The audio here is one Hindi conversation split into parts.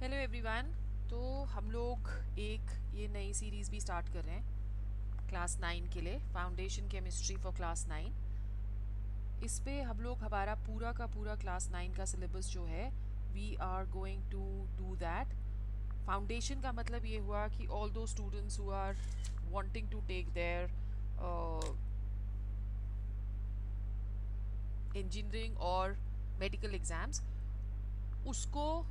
Hello everyone. तो हम लोग एक ये नई सीरीज़ भी स्टार्ट कर रहे हैं क्लास 9 के लिए, फाउंडेशन केमिस्ट्री फॉर क्लास 9। इस पे हम लोग हमारा पूरा का पूरा क्लास 9 का सिलेबस जो है we are going to do that. Foundation का मतलब ये हुआ कि all those students who are wanting to take their engineering और मेडिकल एग्ज़ाम्स, उसको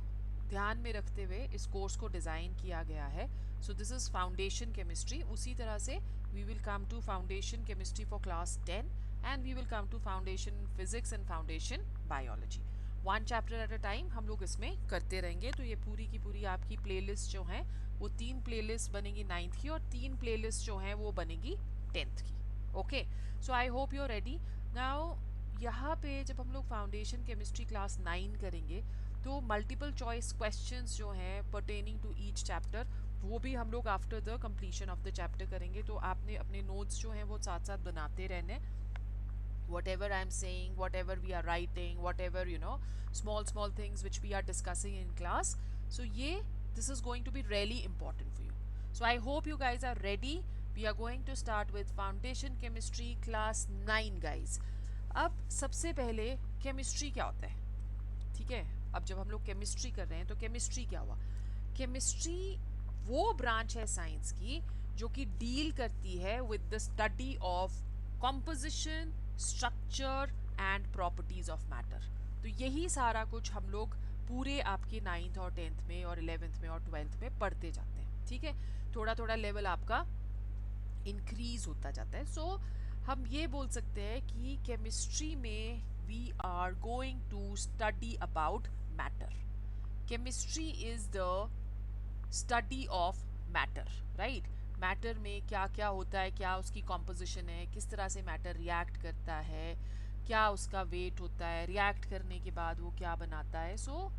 ध्यान में रखते हुए इस कोर्स को डिज़ाइन किया गया है। So this is foundation chemistry. उसी तरह से we will come to foundation chemistry for class 10 and we will come to foundation physics and foundation biology. One chapter at a time हम लोग इसमें करते रहेंगे। तो ये पूरी की पूरी आपकी प्लेलिस्ट जो है वो 3 प्लेलिस्ट बनेगी 9th की और 3 प्लेलिस्ट जो हैं वो बनेगी 10th की। Okay, so I hope you are ready now. यहाँ पे जब हम लोग फाउंडेशन केमिस्ट्री क्लास 9 करेंगे तो मल्टीपल चॉइस क्वेश्चंस जो हैं पर्टेनिंग टू ईच चैप्टर वो भी हम लोग after the completion of the chapter करेंगे। तो आपने अपने नोट्स जो हैं वो साथ साथ बनाते रहने, whatever I'm saying, whatever we are writing, whatever small things which we are discussing in class. So this is going to be really important for you. So I hope you guys are ready. We are going to start with foundation chemistry class 9 guys. अब सबसे पहले केमिस्ट्री क्या होता है, ठीक है। अब जब हम लोग केमिस्ट्री कर रहे हैं तो केमिस्ट्री क्या हुआ? केमिस्ट्री वो ब्रांच है साइंस की जो कि डील करती है with the study of composition, structure and properties of matter. तो यही सारा कुछ हम लोग पूरे आपके 9th और 10th में और 11th में और 12th में पढ़ते जाते हैं, ठीक है। थोड़ा थोड़ा लेवल आपका इंक्रीज होता जाता है। सो हम ये बोल सकते हैं कि केमिस्ट्री में we are going to study about matter. Chemistry is the study of matter, right. Matter में क्या क्या होता है, क्या उसकी कॉम्पोजिशन है, किस तरह से मैटर रिएक्ट करता है, क्या उसका वेट होता है, रिएक्ट करने के बाद वो क्या बनाता है। सो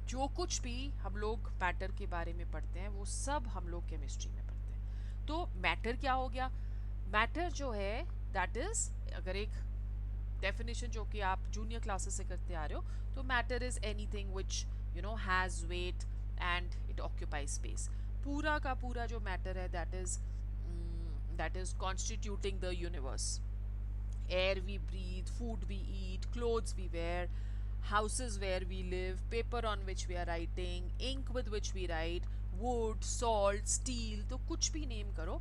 जो कुछ भी हम लोग मैटर के बारे में पढ़ते हैं वो सब हम लोग केमिस्ट्री में पढ़ते हैं। तो मैटर क्या हो गया? मैटर जो है दैट इज, अगर एक डेफिनेशन जो कि आप जूनियर क्लासेस से करते आ रहे हो, तो matter is anything which has weight and it occupy space. पूरा का पूरा जो मैटर है that is constituting the universe. Air we breathe, food we eat, clothes we wear, houses where we live, paper on which we are writing, ink with which we write, wood, salt, steel, तो कुछ भी नेम करो,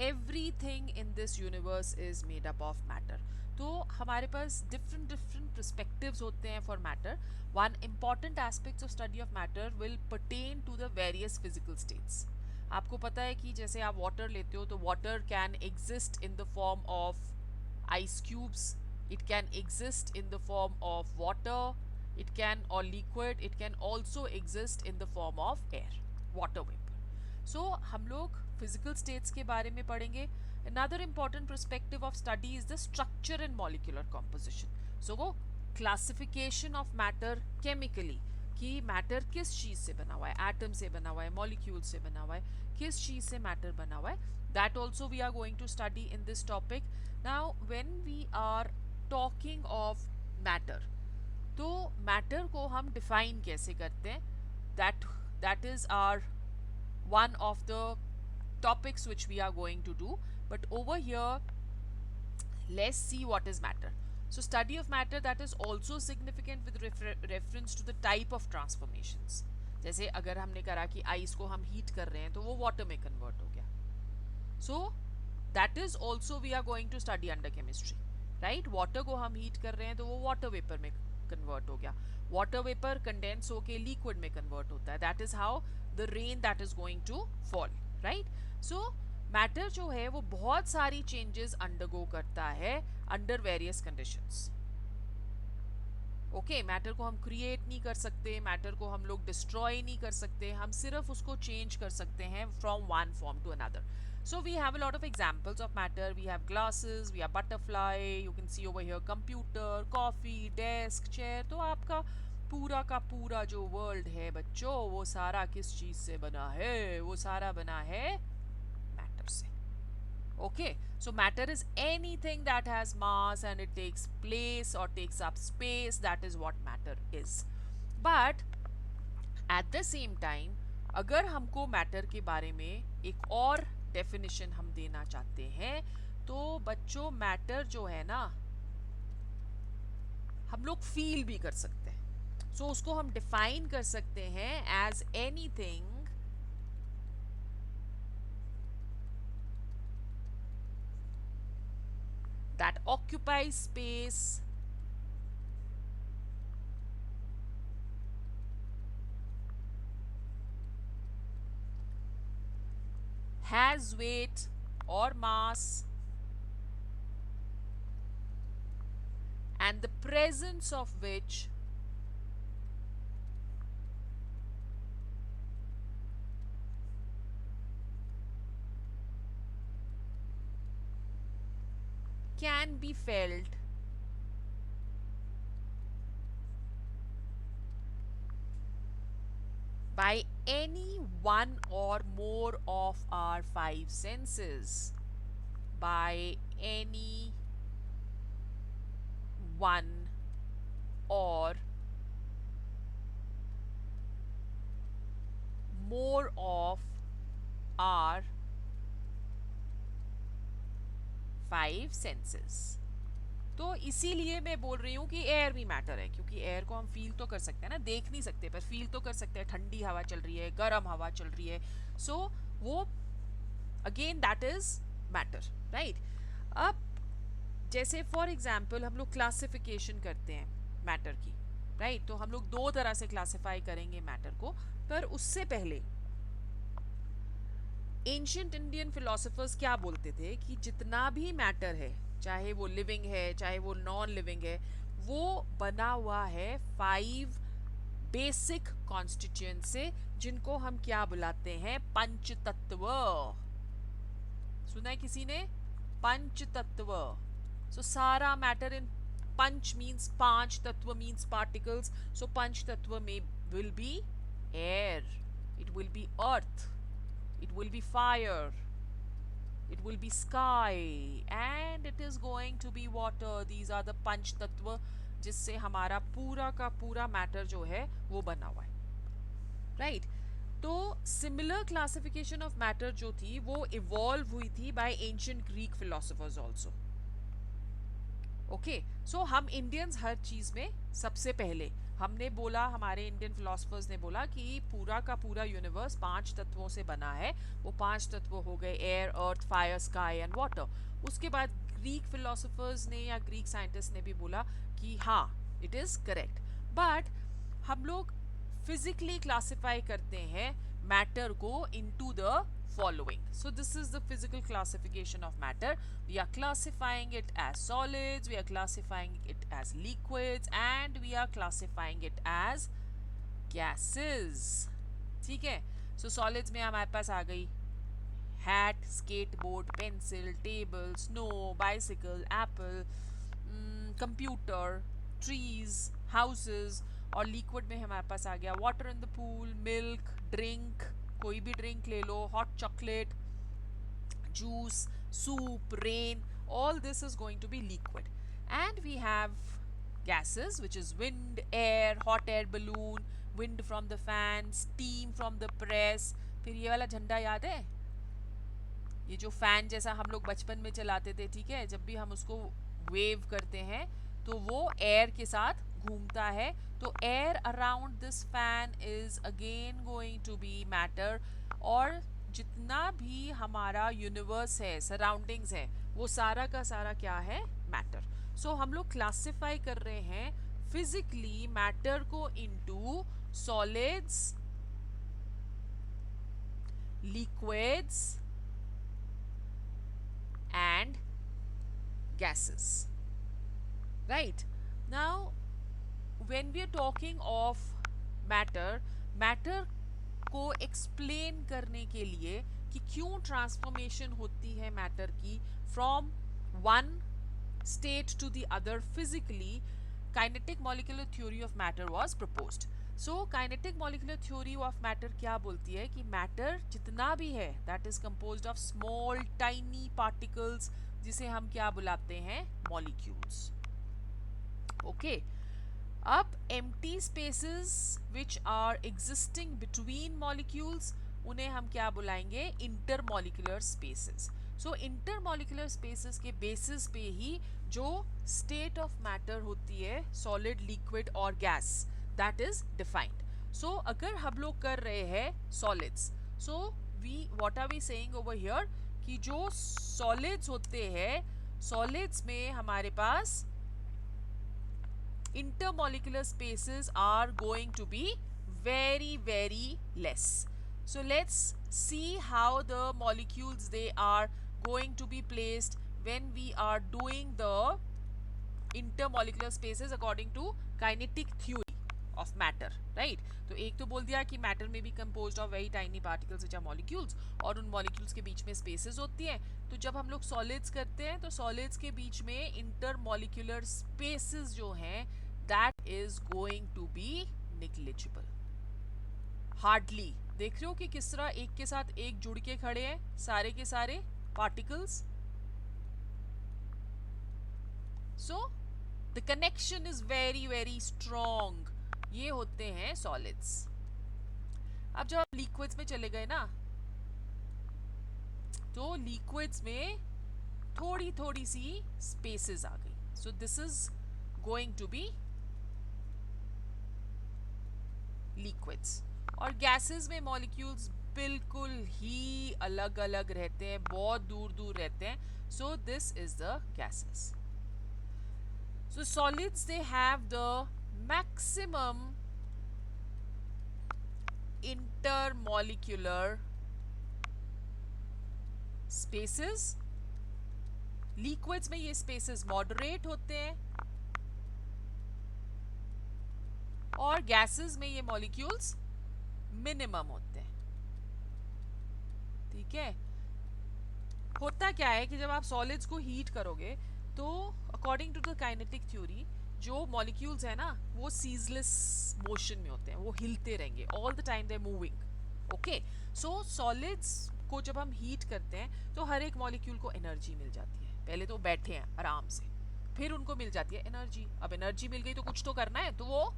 everything in this universe is made up of matter. तो हमारे पास different perspectives होते हैं for matter. One important aspect of study of matter will pertain to the various physical states. आपको पता है कि जैसे आप वाटर लेते हो तो water can exist in the form of ice cubes, it can exist in the form of water, it can, or liquid, it can also exist in the form of air, water vapor. So हम लोग physical states के बारे में पढ़ेंगे. Another important perspective of study is the structure and molecular composition. So वो classification of matter chemically, कि मैटर किस चीज़ से बना हुआ है, एटम से बना हुआ है, मॉलिक्यूल से बना हुआ है, किस चीज़ से मैटर बना हुआ है, that also we are going to study in this topic. Now when we are talking of matter, तो मैटर को हम डिफाइन कैसे करते हैं, that is our one of the topics which we are going to do. But over here, let's see what is matter. So study of matter that is also significant with reference to the type of transformations. जैसे अगर हमने करा कि आइस को हम हीट कर रहे हैं तो वो वाटर में कन्वर्ट हो गया. So that is also we are going to study under chemistry, right? Water को हम हीट कर रहे हैं तो वो वाटर वेपर में कन्वर्ट हो गया. वाटर वेपर कंडेंस होके लिक्विड में कन्वर्ट होता है. That is how the rain that is going to fall, right. So matter जो है वो बहुत सारी चेंजेस अंडरगो करता है under various conditions. Okay, matter को हम क्रिएट नहीं कर सकते, मैटर को हम लोग डिस्ट्रॉय नहीं कर सकते, हम सिर्फ उसको चेंज कर सकते हैं from one form to another. So we have a lot of examples of matter. We have glasses, we have butterfly, you can see over here computer, coffee, desk, chair. तो आपका पूरा का पूरा जो वर्ल्ड है बच्चों वो सारा किस चीज़ से बना है? वो सारा बना है मैटर से. Okay, so matter is anything that has mass and it takes place or takes up space. That is what matter is. But at the same time, अगर हमको मैटर के बारे में एक और डेफिनेशन हम देना चाहते हैं तो बच्चों मैटर जो है ना हम लोग फील भी कर सकते हैं। सो उसको हम डिफाइन कर सकते हैं as anything that occupies space, has weight or mass, and the presence of which can be felt by any one or more of our five senses. By any one or more of our five senses. तो इसीलिए मैं बोल रही हूँ कि एयर भी मैटर है, क्योंकि एयर को हम फील तो कर सकते हैं ना, देख नहीं सकते पर फील तो कर सकते हैं। ठंडी हवा चल रही है, गर्म हवा चल रही है, सो वो again that is matter, right. अब जैसे फॉर एग्जाम्पल हम लोग क्लासिफिकेशन करते हैं मैटर की, राइट। तो हम लोग दो तरह से क्लासिफाई करेंगे मैटर को, पर उससे पहले एंशियंट इंडियन फिलोसोफर्स क्या बोलते थे कि जितना भी मैटर है, चाहे वो लिविंग है चाहे वो नॉन लिविंग है, वो बना हुआ है 5 बेसिक कॉन्स्टिट्यूएंट से, जिनको हम क्या बुलाते हैं, पंच तत्व। सुना है किसी ने? पंच तत्व। सो सारा मैटर इन पंच मीन्स 5, तत्व मीन्स पार्टिकल्स, सो पंच तत्व में will be air, it will be earth, it will be fire, it will be sky, and it is going to be water. These are the पंच तत्व जिससे हमारा पूरा का पूरा मैटर जो है वो बना हुआ है, राइट। तो सिमिलर क्लासिफिकेशन ऑफ मैटर जो थी वो इवॉल्व हुई थी by ancient Greek philosophers also. Okay, so हम इंडियंस हर चीज में सबसे पहले हमने बोला, हमारे इंडियन फिलोसफर्स ने बोला कि पूरा का पूरा यूनिवर्स 5 तत्वों से बना है। वो 5 तत्व हो गए air, earth, fire, sky and water. उसके बाद ग्रीक फिलोसफर्स ने या ग्रीक साइंटिस्ट ने भी बोला कि हाँ, इट इज करेक्ट, बट हम लोग फिजिकली क्लासिफाई करते हैं मैटर को into the following. So this is the physical classification of matter. We are classifying it as solids, we are classifying it as liquids, and we are classifying it as gases. ठीक है? So solids में हमारे पास आ गई hat, skateboard, pencil, table, snow, bicycle, apple, computer, trees, houses, और liquid में हमारे पास आ गया water in the pool, milk, drink, कोई भी ड्रिंक ले लो, hot chocolate, juice, soup, rain, all this is going to be liquid. And we have gases, which is wind, air, hot air balloon, wind from the fan, steam from the press. फिर ये वाला झंडा याद है, ये जो फैन जैसा हम लोग बचपन में चलाते थे, ठीक है, जब भी हम उसको वेव करते हैं तो वो एयर के साथ घूमता है। तो air around this fan is again going to be matter, और जितना भी हमारा यूनिवर्स है, सराउंडिंग्स है, वो सारा का सारा क्या है, मैटर। सो हम लोग क्लासिफाई कर रहे हैं फिजिकली मैटर को into solids, liquids and gases, right? Now when we are talking of matter को explain करने के लिए कि क्यों ट्रांसफॉर्मेशन होती है मैटर की from one state to the other physically, kinetic molecular theory of matter was proposed. So kinetic molecular theory of matter क्या बोलती है कि मैटर जितना भी है that is composed of small tiny particles, जिसे हम क्या बुलाते हैं, मॉलिक्यूल्स। ओके, अब empty spaces which are existing between molecules उन्हें हम क्या बुलाएंगे, intermolecular spaces. So intermolecular spaces के basis पे ही जो state of matter होती है solid, liquid और gas that is defined. So अगर हम लोग कर रहे हैं solids, so what are we saying over here कि जो solids होते हैं, solids में हमारे पास intermolecular spaces are going to be very less. So let's see how the molecules they are going to be placed when we are doing the intermolecular spaces according to kinetic theory of matter, right? तो एक तो बोल दिया कि matter may be composed of very tiny particles which are molecules और उन molecules के बीच में spaces होती हैं. तो जब हम लोग solids करते हैं तो solids के बीच में intermolecular spaces जो हैं that is going to be negligible. Hardly. देख रहे हो कि किस तरह एक के साथ एक जुड़ के खड़े हैं सारे के सारे particles. So the connection is very strong. ये होते हैं solids. अब जब आप liquids में चले गए ना तो liquids में थोड़ी सी spaces आ गई. So this is going to be liquids. और gases में molecules बिल्कुल ही अलग अलग रहते हैं, बहुत दूर रहते हैं. So this is the gases. So solids they have the maximum intermolecular spaces. Liquids में ये spaces moderate होते हैं और gases में ये molecules minimum होते हैं. ठीक है. होता क्या है कि जब आप solids को heat करोगे तो according to the kinetic theory जो molecules है ना वो ceaseless motion में होते हैं, वो हिलते रहेंगे, all the time they're moving. Okay, so solids को जब हम heat करते हैं तो हर एक molecule को energy मिल जाती है. पहले तो बैठे हैं आराम से, फिर उनको मिल जाती है energy. अब energy मिल गई तो कुछ तो करना है तो वो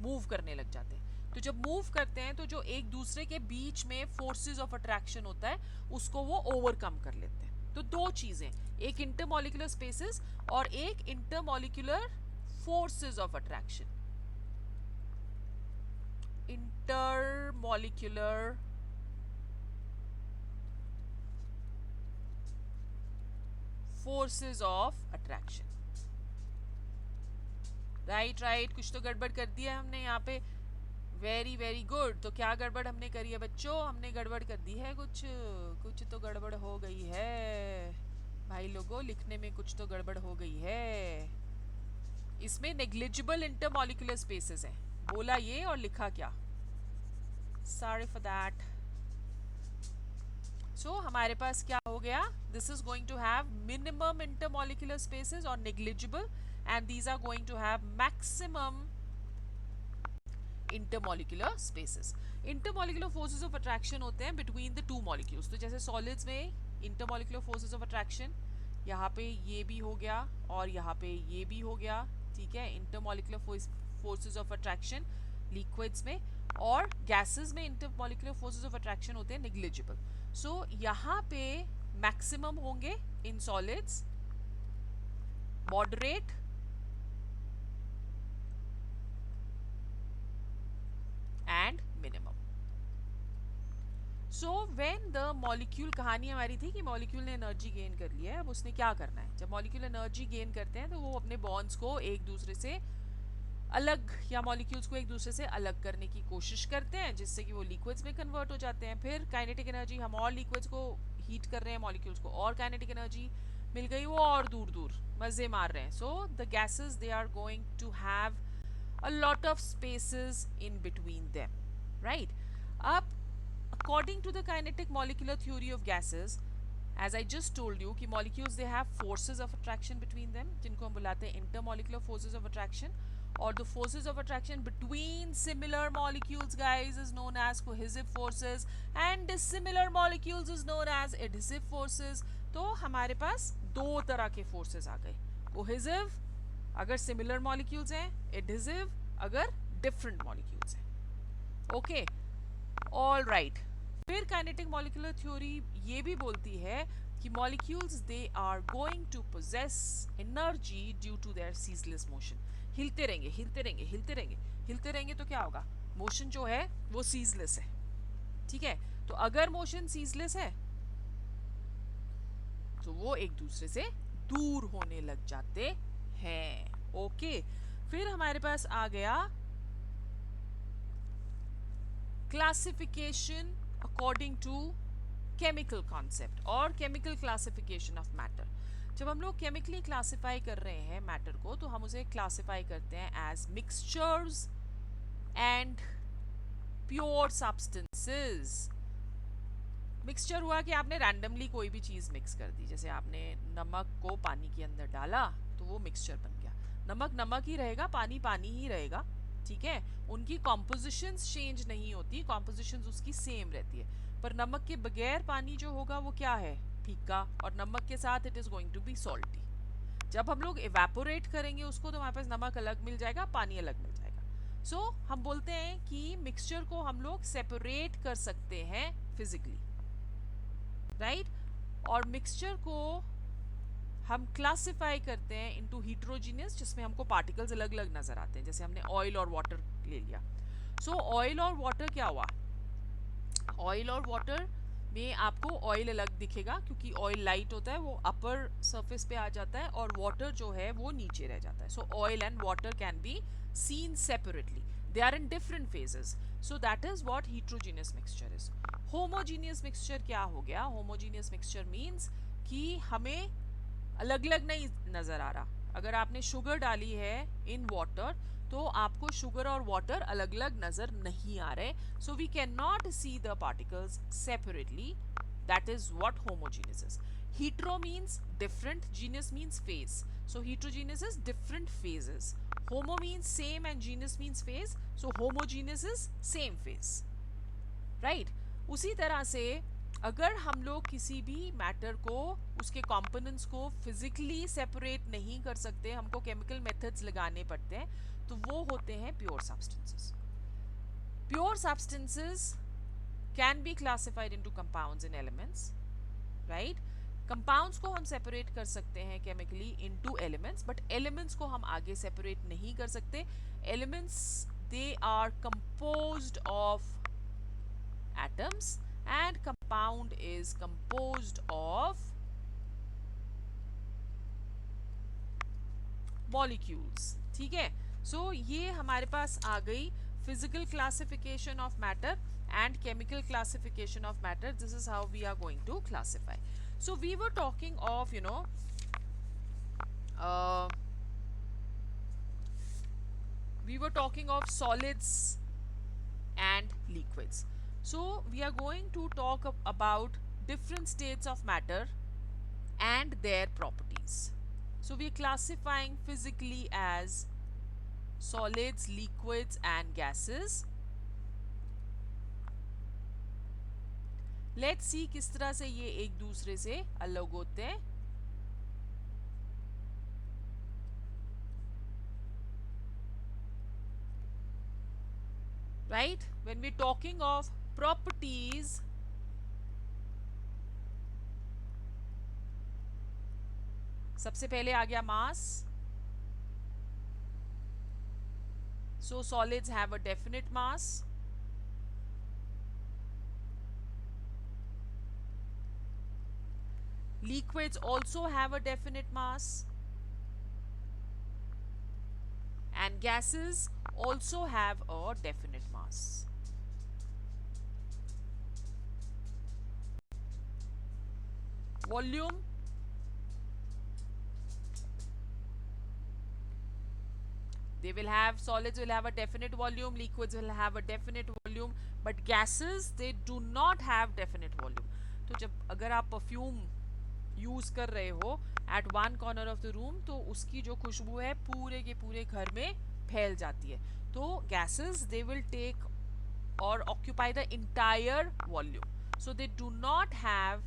move करने लग जाते हैं. तो जब move करते हैं तो जो एक दूसरे के बीच में forces of attraction होता है उसको वो overcome कर लेते हैं. तो दो चीजें, एक intermolecular spaces और एक intermolecular forces of attraction. Intermolecular forces of attraction. Right कुछ तो गड़बड़ कर दिया है हमने यहाँ पे. Very good. तो क्या गड़बड़ हमने करी है बच्चों? हमने गड़बड़ कर दी है, कुछ तो गड़बड़ हो गई है भाई लोगों, लिखने में कुछ तो गड़बड़ हो गई है. इसमें नेग्लिजिबल इंटरमॉलिक्यूलर स्पेसेस हैं, बोला ये और लिखा क्या. Sorry for that. सो हमारे पास क्या हो गया, this is going to have minimum intermolecular spaces और negligible, and these are going to have maximum intermolecular spaces. Intermolecular forces of attraction होते हैं between the two molecules. तो जैसे solids में intermolecular forces of attraction यहाँ पे ये भी हो गया और यहाँ पे ये भी हो गया. ठीक है, intermolecular forces of attraction liquids में, और gases में intermolecular forces of attraction होते हैं negligible. So यहाँ पे maximum होंगे in solids, moderate and minimum. So when the molecule, कहानी हमारी थी कि molecule ने energy gain कर लिया है, अब उसने क्या करना है. जब molecule energy gain करते हैं तो वो अपने bonds को एक दूसरे से अलग, या molecules को एक दूसरे से अलग करने की कोशिश करते हैं जिससे कि वो liquids में convert हो जाते हैं. फिर kinetic energy, हम और liquids को heat कर रहे हैं, molecules को और kinetic energy मिल गई, वो और दूर मजे मार रहे हैं. So the gases they are going to have a lot of spaces in between them, right? Up according to the kinetic molecular theory of gases, as I just told you कि molecules they have forces of attraction between them जिनको हम बुलाते हैं intermolecular forces of attraction, और the forces of attraction between similar molecules guys is known as cohesive forces, and dissimilar molecules is known as adhesive forces. तो हमारे पास दो तरह के forces आ गए, cohesive अगर similar molecules हैं, adhesive अगर डिफरेंट मॉलिक्यूल्स हैं। Okay, all right. फिर काइनेटिक मॉलिक्यूलर थ्योरी ये भी बोलती है कि molecules they are going to possess energy due to their ceaseless motion. हिलते रहेंगे हिलते रहेंगे हिलते रहेंगे हिलते रहेंगे तो क्या होगा, मोशन जो है वो सीजलेस है। ठीक है, तो अगर मोशन सीजलेस है तो वो एक दूसरे से दूर होने लग जाते हैं। ओके, फिर हमारे पास आ गया classification according to chemical concept और केमिकल क्लासिफिकेशन ऑफ मैटर। जब हम लोग केमिकली क्लासिफाई कर रहे हैं मैटर को तो हम उसे क्लासिफाई करते हैं as mixtures and pure substances. Mixture हुआ कि आपने रैंडमली कोई भी चीज़ मिक्स कर दी, जैसे आपने नमक को पानी के अंदर डाला तो वो मिक्सचर बन गया। नमक नमक ही रहेगा, पानी पानी ही रहेगा। ठीक है, उनकी कॉम्पोजिशंस चेंज नहीं होती, कॉम्पोजिशंस उसकी सेम रहती है। पर नमक के बगैर पानी जो होगा वो क्या है, फीका, और नमक के साथ it is going to be salty. जब हम लोग इवेपोरेट करेंगे उसको तो हमारे पास नमक अलग मिल जाएगा, पानी अलग मिल जाएगा। सो हम बोलते हैं कि मिक्सचर को हम लोग सेपरेट कर सकते हैं फिजिकली, राइट। और मिक्सचर को हम क्लासिफाई करते हैं इनटू हीट्रोजीनियस, जिसमें हमको पार्टिकल्स अलग अलग नजर आते हैं। जैसे हमने ऑयल और वाटर ले लिया। सो ऑयल और वाटर क्या हुआ, ऑयल और वाटर में आपको ऑयल अलग दिखेगा क्योंकि ऑयल लाइट होता है, वो अपर सरफेस पे आ जाता है, और वाटर जो है वो नीचे रह जाता है। So oil and water can be seen separately, they are in different phases. So that is what heterogeneous mixture is. Homogeneous mixture क्या हो गया, होमोजीनियस मिक्सचर मीन्स कि हमें अलग अलग नहीं नजर आ रहा। अगर आपने शुगर डाली है इन वाटर तो आपको शुगर और वाटर अलग अलग नजर नहीं आ रहे। So we can not see the particles separately, that is what homogeneous is. Hetero means different, genius means phase. सो heterogeneous is different phases. Homo means same and genus means phase. So homogeneous is same phase. Right उसी तरह से अगर हम लोग किसी भी मैटर को, उसके कंपोनेंट्स को फिजिकली सेपरेट नहीं कर सकते, हमको केमिकल मेथड्स लगाने पड़ते हैं, तो वो होते हैं pure substances. Pure substances can be classified into compounds and elements, right. Compounds को हम सेपरेट कर सकते हैं chemically into elements, but elements को हम आगे सेपरेट नहीं कर सकते। Elements they are composed of atoms and compound is composed of molecules। ठीक है, सो ये हमारे पास आ गई physical classification of matter and chemical classification of matter. This is how we are going to classify. So we were talking of, uh, we were talking of solids and liquids. So we are going to talk about different states of matter and their properties. So we are classifying physically as solids, liquids and gases. Let's see किस तरह से ये एक दूसरे से अलग होते हैं। Right? When we're talking of properties, सबसे पहले आ गया mass. So solids have a definite mass. Liquids also have a definite mass. And gases also have a definite mass. Volume, they will have, solids will have a definite volume, liquids will have a definite volume, but gases they do not have definite volume. तो जब अगर आप परफ्यूम यूज कर रहे हो at one corner of the room तो उसकी जो खुशबू है पूरे के पूरे घर में फैल जाती है। तो gases they will take or occupy the entire volume, so they do not have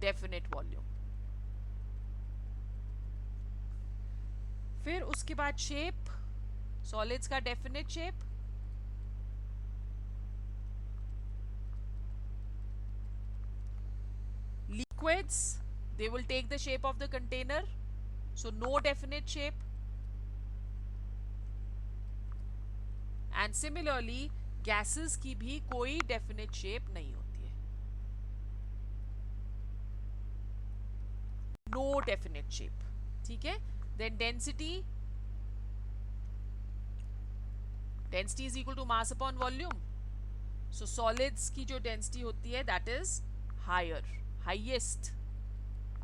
definite volume. फिर उसके बाद शेप, सॉलिड्स का definite shape, liquids they will take the shape of the container, so no definite shape. And similarly gases की भी कोई definite shape नहीं होती है, no definite shape. ठीक है. Then density, density is equal to mass upon volume. So solids की जो density होती है that is higher, highest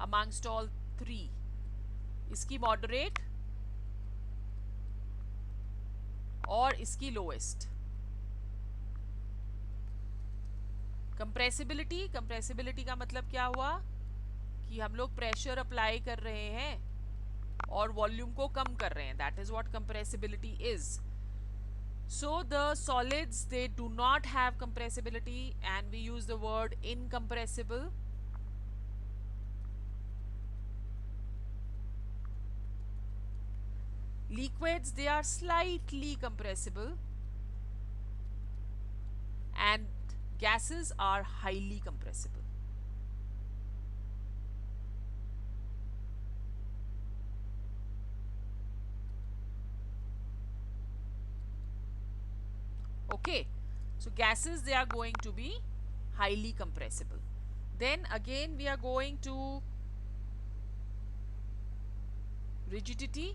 amongst all three. इसकी moderate और इसकी लोएस्ट. कंप्रेसिबिलिटी, कंप्रेसिबिलिटी का मतलब क्या हुआ कि हम लोग प्रेशर अप्लाई कर रहे हैं और वॉल्यूम को कम कर रहे हैं, that is what compressibility is. So the solids they do not have compressibility and we use the word incompressible. Liquids they are slightly compressible and gases are highly compressible. Okay, so gases they are going to be highly compressible. Then again we are going to rigidity.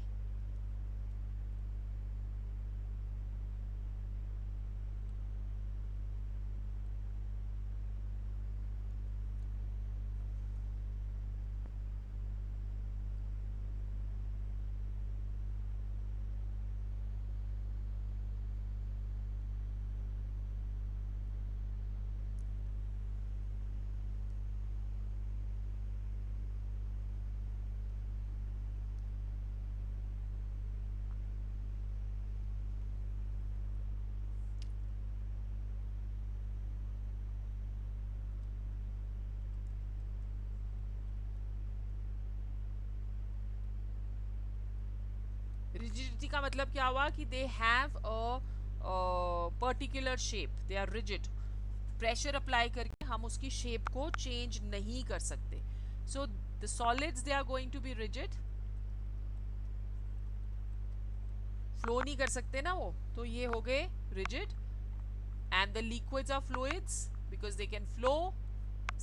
Rigidity का मतलब क्या हुआ कि they have a particular shape, they are rigid. Pressure apply करके हम उसकी शेप को चेंज नहीं कर सकते. So the solids they are going to be rigid, flow नहीं कर सकते ना वो, तो ये हो गए rigid. And the liquids are fluids because they can flow.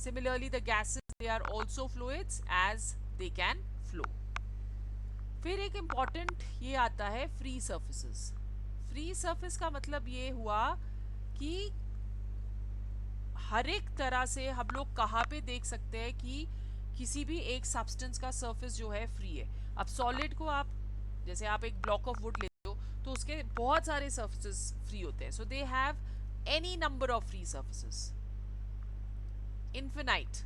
Similarly the gases they are also fluids as they can flow. फिर एक इम्पॉर्टेंट ये आता है फ्री सर्फेसेस. फ्री सरफेस का मतलब ये हुआ कि हर एक तरह से हम लोग कहाँ पे देख सकते हैं कि किसी भी एक सब्सटेंस का सरफेस जो है फ्री है. अब सॉलिड को आप, जैसे आप एक ब्लॉक ऑफ वुड लेते हो तो उसके बहुत सारे सरफेसेस फ्री होते हैं. So they have any number of free surfaces, infinite.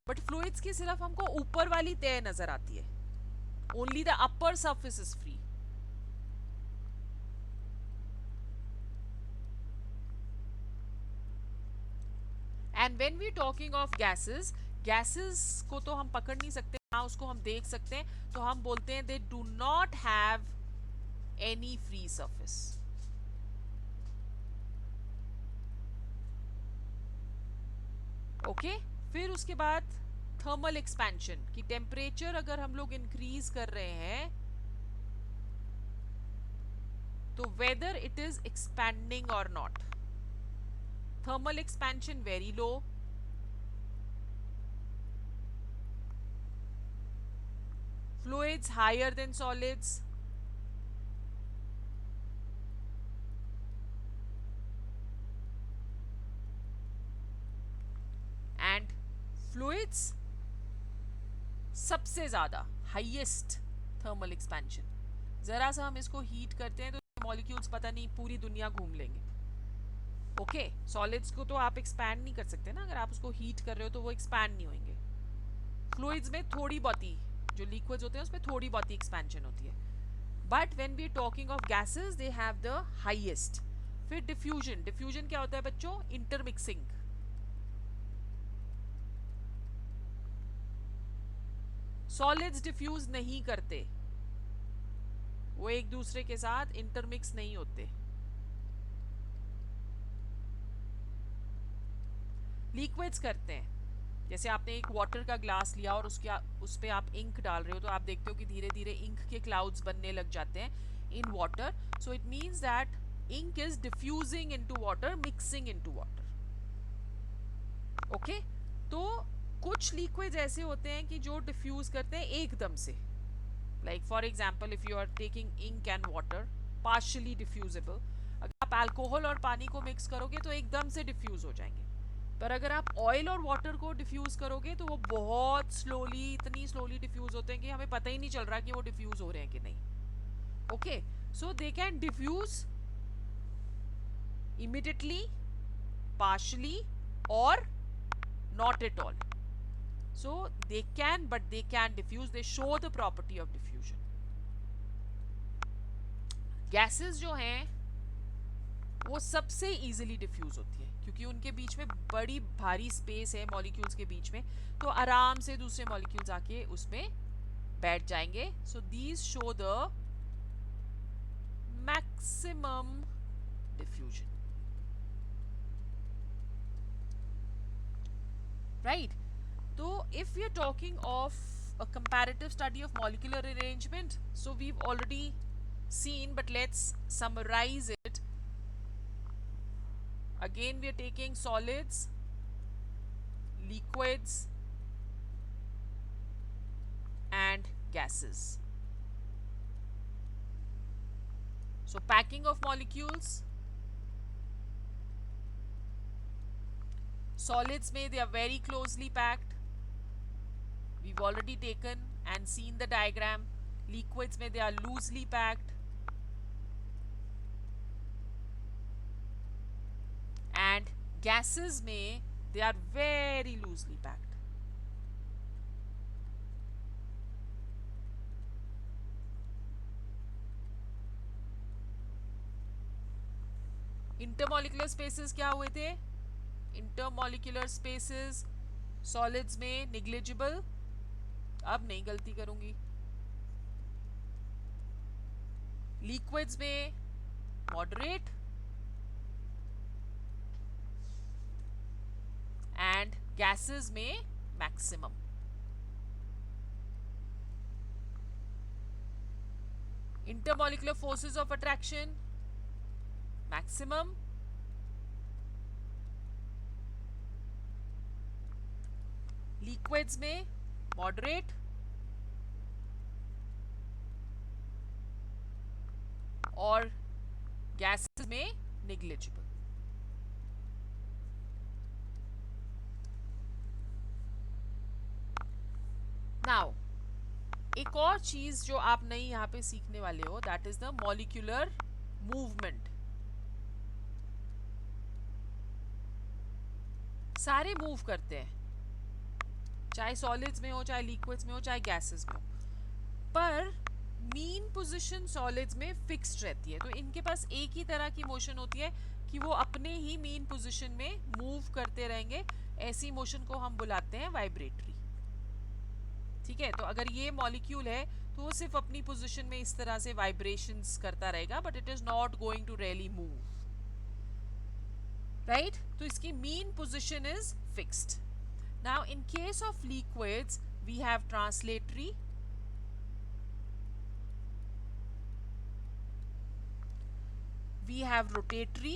But fluids की सिर्फ हमको ऊपर वाली तय नजर आती है. Only the upper surface is free. And when we talking of gases, gases को तो हम पकड़ नहीं सकते, हाँ उसको हम देख सकते हैं, तो हम बोलते हैं they do not have any free surface. Okay? फिर उसके बाद थर्मल एक्सपेंशन की टेम्परेचर अगर हम लोग इंक्रीज कर रहे हैं तो वेदर इट इज एक्सपैंडिंग और not. Thermal expansion very low, fluids higher than solids, and fluids सबसे ज्यादा हाईएस्ट थर्मल एक्सपेंशन. जरा सा हम इसको हीट करते हैं तो मॉलिक्यूल्स पता नहीं पूरी दुनिया घूम लेंगे. ओके, सॉलिड्स को तो आप एक्सपैंड नहीं कर सकते ना, अगर आप उसको हीट कर रहे हो तो वो एक्सपैंड नहीं होंगे. फ्लूइड्स में थोड़ी बहुत ही, जो लिक्विड्स होते हैं उसमें थोड़ी बहुत ही एक्सपेंशन होती है. But when we are talking of gases they have the highest. फिर डिफ्यूजन. डिफ्यूजन क्या होता है बच्चों? इंटरमिक्सिंग. सॉलिड्स डिफ्यूज नहीं करते, वो एक दूसरे के साथ इंटरमिक्स नहीं होते। लिक्विड्स करते हैं, जैसे आपने एक वाटर का ग्लास लिया और उस पे आप इंक डाल रहे हो, तो आप देखते हो कि धीरे धीरे इंक के क्लाउड्स बनने लग जाते हैं in water. So it means that ink is diffusing into water, mixing into water. Okay, तो कुछ लिक्विड्स ऐसे होते हैं कि जो डिफ्यूज करते हैं एकदम से, like for example if you are taking ink and water, partially diffusible. अगर आप अल्कोहल और पानी को मिक्स करोगे तो एकदम से डिफ्यूज हो जाएंगे, पर अगर आप ऑयल और वाटर को डिफ्यूज करोगे तो वो बहुत स्लोली, इतनी स्लोली डिफ्यूज होते हैं कि हमें पता ही नहीं चल रहा कि वो डिफ्यूज हो रहे हैं कि नहीं। Okay, so they can diffuse immediately, partially, or not at all. So they can, but they can diffuse. They show the property of diffusion. Gases जो हैं वो सबसे easily diffuse होती है, क्योंकि उनके बीच में बड़ी भारी स्पेस है मॉलिक्यूल्स के बीच में, तो आराम से दूसरे मॉलिक्यूल्स आके उसमें बैठ जाएंगे. So these show the maximum diffusion. Right? So if we are talking of a comparative study of molecular arrangement, so we've already seen, but let's summarize it. Again, we are taking solids, liquids, and gases. So packing of molecules. Solids may, they are very closely packed. We've already taken and seen the diagram. Liquids may, they are loosely packed. And gases may, they are very loosely packed. Intermolecular spaces क्या हुए थे? इंटरमॉलिक्यूलर स्पेसेस सॉलिड्स में निग्लिजिबल, अब नहीं गलती करूंगी, लिक्विड्स में मॉडरेट, एंड गैसेस में maximum. Intermolecular forces of attraction maximum, liquids में मॉडरेट, और गैसेस में निग्लिजिबल. नाउ एक और चीज जो आप नई यहां पे सीखने वाले हो, that is the molecular movement. सारे मूव करते हैं, चाहे सॉलिड्स में हो, चाहे लिक्विड्स में हो, चाहे गैसेस में हो, पर मीन पोजीशन सॉलिड्स में फिक्स्ड रहती है. तो इनके पास एक ही तरह की मोशन होती है कि वो अपने ही मीन पोजीशन में मूव करते रहेंगे. ऐसी मोशन को हम बुलाते हैं वाइब्रेटरी. ठीक है, तो अगर ये मॉलिक्यूल है तो वो सिर्फ अपनी पोजीशन में इस तरह से वाइब्रेशंस करता रहेगा, but it is not going to really move. Right? तो इसकी mean position is fixed. Now in case of liquids we have translatory, we have rotatory,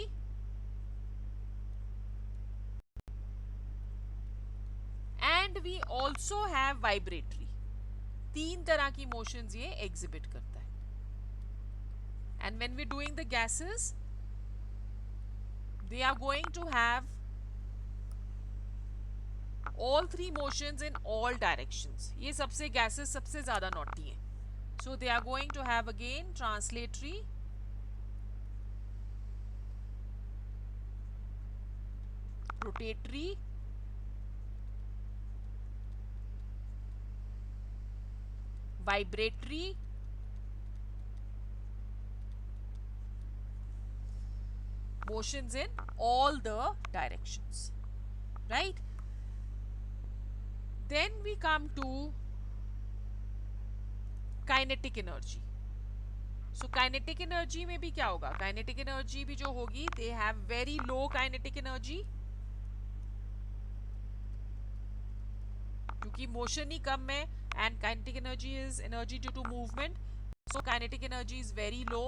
and we also have vibratory. तीन तरह की मोशंस ये एग्जिबिट करता है. And when we're doing the gases, they are going to have all three motions in all directions. ये सबसे gases सबसे ज़्यादा naughty हैं. So they are going to have again translatory, rotatory, vibratory, motions in all the directions. Right? Then we come to kinetic energy. So kinetic energy में भी क्या होगा, काइनेटिक एनर्जी भी जो होगी, they have very low kinetic energy, क्योंकि मोशन ही कम है and kinetic energy is energy due to movement, so kinetic energy is very low.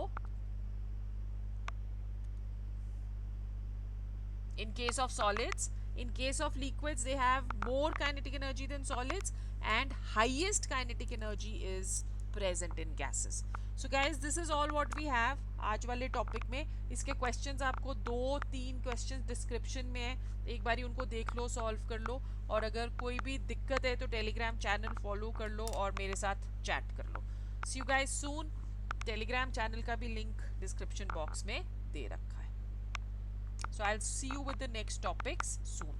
In case of solids, in case of liquids they have more kinetic energy than solids and highest kinetic energy is present in gases. So guys, this is all what we have आज वाले टॉपिक में. इसके क्वेश्चंस आपको 2-3 क्वेश्चंस डिस्क्रिप्शन में है, एक बारी उनको देख लो, सॉल्व कर लो, और अगर कोई भी दिक्कत है तो टेलीग्राम चैनल फॉलो कर लो और मेरे साथ चैट कर लो. See you guys soon. Telegram channel का भी लिंक डिस्क्रिप्शन बॉक्स में दे रखा है. So I'll see you with the next topics soon.